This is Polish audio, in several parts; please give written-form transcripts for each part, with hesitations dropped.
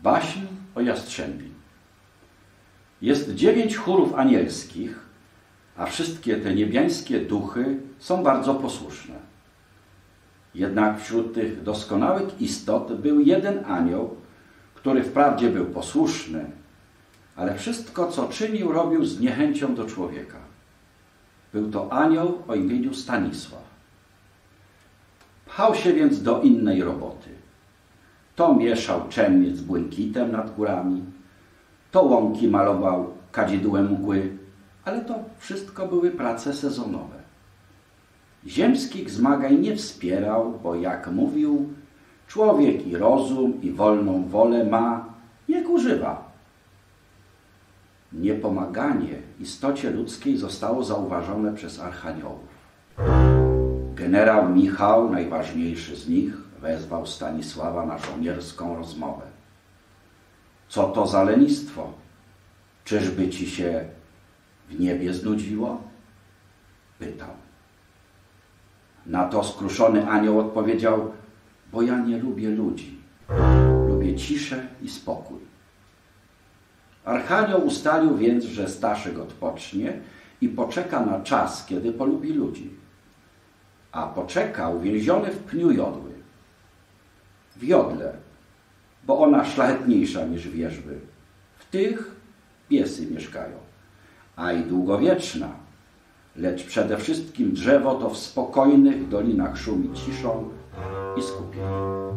Baśń o Jastrzębi. Jest 9 chórów anielskich, a wszystkie te niebiańskie duchy są bardzo posłuszne. Jednak wśród tych doskonałych istot był jeden anioł, który wprawdzie był posłuszny, ale wszystko, co czynił, robił z niechęcią do człowieka. Był to anioł o imieniu Stanisław. Pchał się więc do innej roboty. To mieszał czerniec z błękitem nad górami, to łąki malował kadzidłem mgły, ale to wszystko były prace sezonowe. Ziemskich zmagań nie wspierał, bo jak mówił, człowiek i rozum, i wolną wolę ma, niech używa. Niepomaganie istocie ludzkiej zostało zauważone przez archaniołów. Generał Michał, najważniejszy z nich, wezwał Stanisława na żołnierską rozmowę. Co to za lenistwo? Czyżby ci się w niebie znudziło? Pytał. Na to skruszony anioł odpowiedział, bo ja nie lubię ludzi. Lubię ciszę i spokój. Archanioł ustalił więc, że Staszek odpocznie i poczeka na czas, kiedy polubi ludzi. A poczekał więziony w pniu jodły. W jodle, bo ona szlachetniejsza niż wierzby. W tych piesy mieszkają, a i długowieczna. Lecz przede wszystkim drzewo to w spokojnych dolinach szumi ciszą i skupieniem.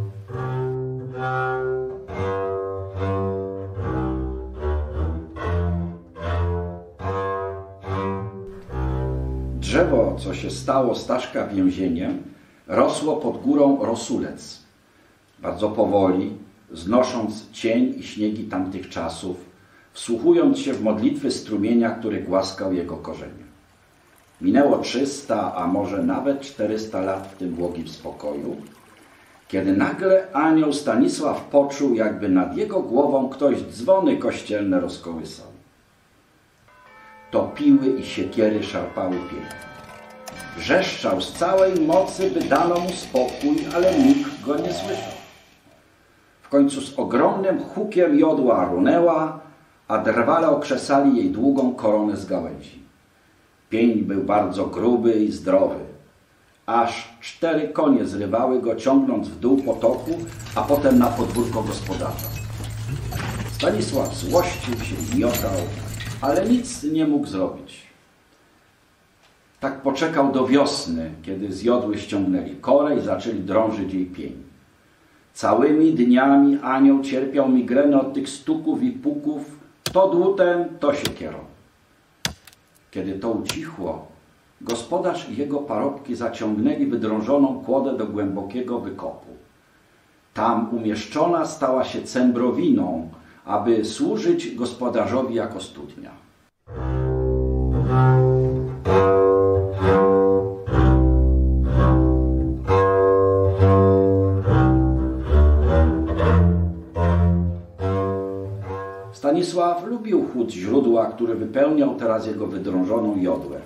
Drzewo, co się stało Staszka więzieniem, rosło pod górą Rosulec. Bardzo powoli, znosząc cień i śniegi tamtych czasów, wsłuchując się w modlitwy strumienia, który głaskał jego korzenie. Minęło 300, a może nawet 400 lat w tym błogim spokoju, kiedy nagle anioł Stanisław poczuł, jakby nad jego głową ktoś dzwony kościelne rozkołysał. To piły i siekiery szarpały pięknie. Wrzeszczał z całej mocy, by dano mu spokój, ale nikt go nie słyszał. W końcu z ogromnym hukiem jodła runęła, a drwale okrzesali jej długą koronę z gałęzi. Pień był bardzo gruby i zdrowy. Aż 4 konie zrywały go, ciągnąc w dół potoku, a potem na podwórko gospodarza. Stanisław złościł się i miotał, ale nic nie mógł zrobić. Tak poczekał do wiosny, kiedy z jodły ściągnęli korę i zaczęli drążyć jej pień. Całymi dniami anioł cierpiał migrenę od tych stuków i puków, to dłutem, to siekierą. Kiedy to ucichło, gospodarz i jego parobki zaciągnęli wydrążoną kłodę do głębokiego wykopu. Tam umieszczona stała się cembrowiną, aby służyć gospodarzowi jako studnia. Stanisław lubił chłód źródła, który wypełniał teraz jego wydrążoną jodłę,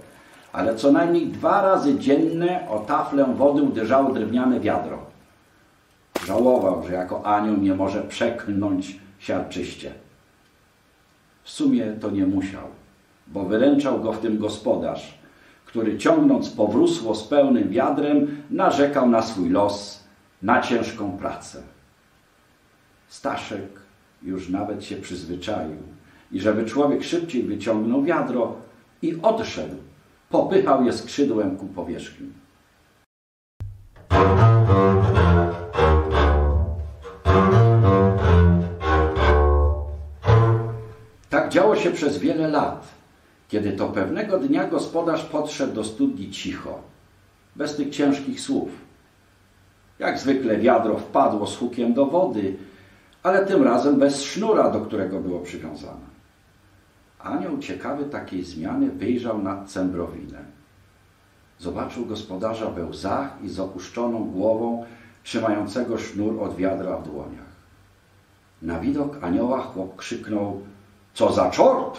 ale co najmniej 2 razy dziennie o taflę wody uderzało drewniane wiadro. Żałował, że jako anioł nie może przeklnąć siarczyście. W sumie to nie musiał, bo wyręczał go w tym gospodarz, który ciągnąc powrósło z pełnym wiadrem, narzekał na swój los, na ciężką pracę. Staszek już nawet się przyzwyczaił i żeby człowiek szybciej wyciągnął wiadro i odszedł, popychał je skrzydłem ku powierzchni. Tak działo się przez wiele lat, kiedy to pewnego dnia gospodarz podszedł do studni cicho, bez tych ciężkich słów. Jak zwykle wiadro wpadło z hukiem do wody, ale tym razem bez sznura, do którego było przywiązane. Anioł ciekawy takiej zmiany wyjrzał nad cembrowinę. Zobaczył gospodarza we łzach i z opuszczoną głową, trzymającego sznur od wiadra w dłoniach. Na widok anioła chłop krzyknął: co za czort!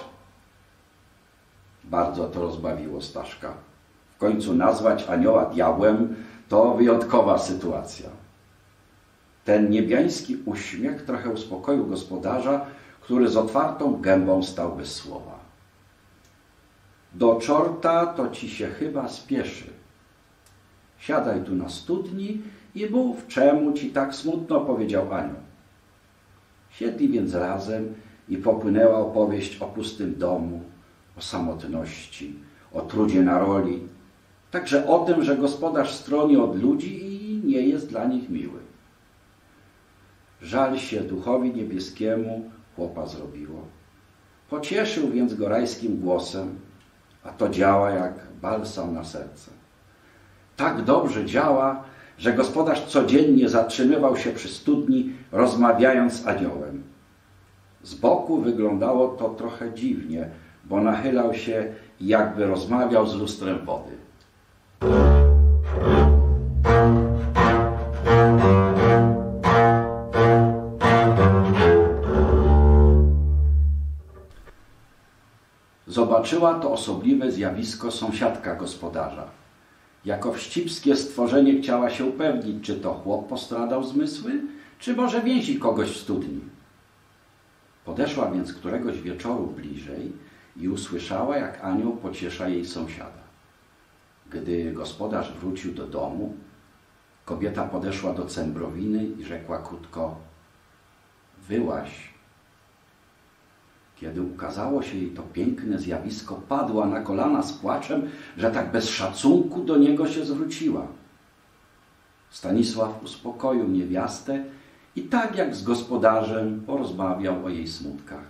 Bardzo to rozbawiło Staszka. W końcu nazwać anioła diabłem to wyjątkowa sytuacja. Ten niebiański uśmiech trochę uspokoił gospodarza, który z otwartą gębą stał bez słowa. Do czorta to ci się chyba spieszy. Siadaj tu na studni i mów, czemu ci tak smutno, powiedział anioł. Siedli więc razem i popłynęła opowieść o pustym domu, o samotności, o trudzie na roli, także o tym, że gospodarz stroni od ludzi i nie jest dla nich miły. Żal się duchowi niebieskiemu chłopa zrobiło. Pocieszył więc go rajskim głosem, a to działa jak balsam na serce. Tak dobrze działa, że gospodarz codziennie zatrzymywał się przy studni, rozmawiając z aniołem. Z boku wyglądało to trochę dziwnie, bo nachylał się i jakby rozmawiał z lustrem wody. Zobaczyła to osobliwe zjawisko sąsiadka gospodarza. Jako wścibskie stworzenie chciała się upewnić, czy to chłop postradał zmysły, czy może więzi kogoś w studni. Podeszła więc któregoś wieczoru bliżej i usłyszała, jak anioł pociesza jej sąsiada. Gdy gospodarz wrócił do domu, kobieta podeszła do Cembrowiny i rzekła krótko: wyłaź. Kiedy ukazało się jej to piękne zjawisko, padła na kolana z płaczem, że tak bez szacunku do niego się zwróciła. Stanisław uspokoił niewiastę i tak jak z gospodarzem porozmawiał o jej smutkach.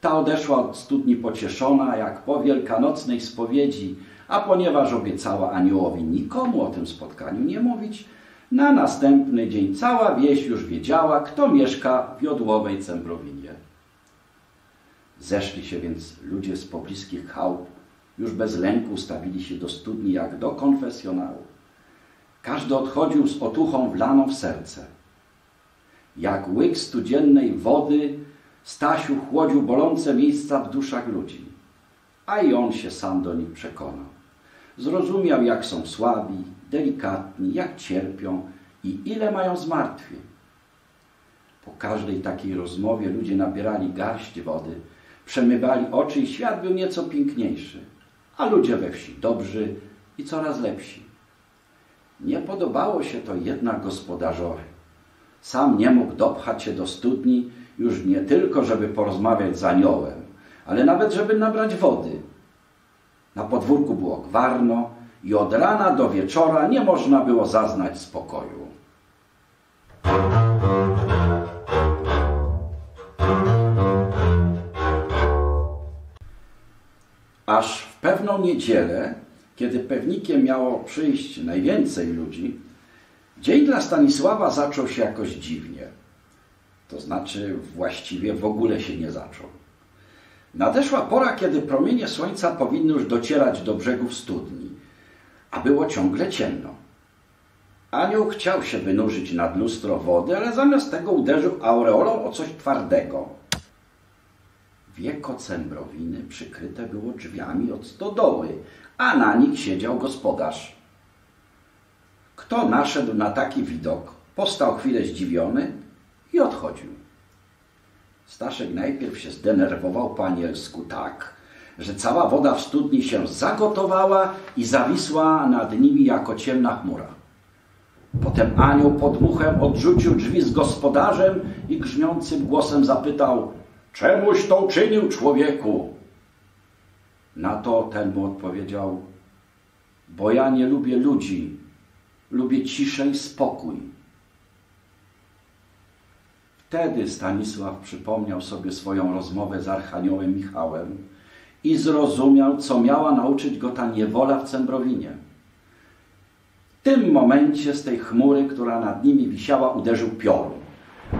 Ta odeszła od studni pocieszona, jak po wielkanocnej spowiedzi, a ponieważ obiecała aniołowi nikomu o tym spotkaniu nie mówić, na następny dzień cała wieś już wiedziała, kto mieszka w jodłowej Cembrowinie. Zeszli się więc ludzie z pobliskich chałup, już bez lęku stawili się do studni jak do konfesjonału. Każdy odchodził z otuchą wlaną w serce. Jak łyk studziennej wody Stasiu chłodził bolące miejsca w duszach ludzi, a i on się sam do nich przekonał. Zrozumiał, jak są słabi, delikatni, jak cierpią i ile mają zmartwień. Po każdej takiej rozmowie ludzie nabierali garść wody, przemywali oczy i świat był nieco piękniejszy, a ludzie we wsi dobrzy i coraz lepsi. Nie podobało się to jednak gospodarzowi. Sam nie mógł dopchać się do studni, już nie tylko, żeby porozmawiać z aniołem, ale nawet, żeby nabrać wody. Na podwórku było gwarno i od rana do wieczora nie można było zaznać spokoju. Aż w pewną niedzielę, kiedy pewnikiem miało przyjść najwięcej ludzi, dzień dla Stanisława zaczął się jakoś dziwnie. To znaczy właściwie w ogóle się nie zaczął. Nadeszła pora, kiedy promienie słońca powinny już docierać do brzegów studni, a było ciągle ciemno. Anioł chciał się wynurzyć nad lustro wody, ale zamiast tego uderzył aureolą o coś twardego. Wieko Cembrowiny przykryte było drzwiami od stodoły, a na nich siedział gospodarz. Kto naszedł na taki widok, postał chwilę zdziwiony i odchodził. Staszek najpierw się zdenerwował po anielsku tak, że cała woda w studni się zagotowała i zawisła nad nimi jako ciemna chmura. Potem anioł podmuchem odrzucił drzwi z gospodarzem i grzmiącym głosem zapytał: czemuś to uczynił, człowieku? Na to ten mu odpowiedział: bo ja nie lubię ludzi, lubię ciszę i spokój. Wtedy Stanisław przypomniał sobie swoją rozmowę z archaniołem Michałem i zrozumiał, co miała nauczyć go ta niewola w Cembrowinie. W tym momencie z tej chmury, która nad nimi wisiała, uderzył piorun.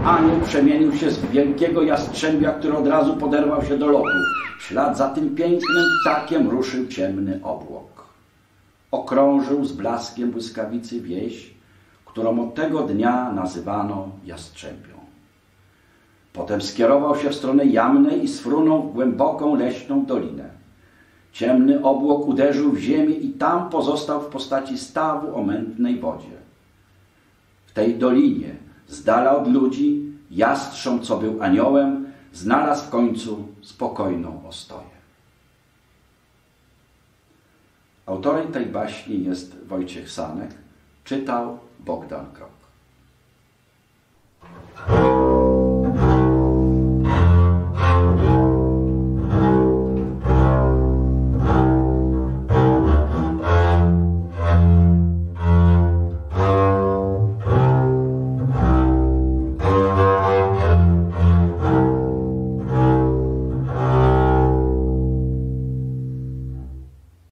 Anioł przemienił się z wielkiego jastrzębia, który od razu poderwał się do lotu. W ślad za tym pięknym ptakiem ruszył ciemny obłok. Okrążył z blaskiem błyskawicy wieś, którą od tego dnia nazywano Jastrzębią. Potem skierował się w stronę Jamnej i sfrunął w głęboką leśną dolinę. Ciemny obłok uderzył w ziemię i tam pozostał w postaci stawu o mętnej wodzie. W tej dolinie, z dala od ludzi, jastrząb, co był aniołem, znalazł w końcu spokojną ostoję. Autorem tej baśni jest Wojciech Sanek, czytał Bogdan Krok.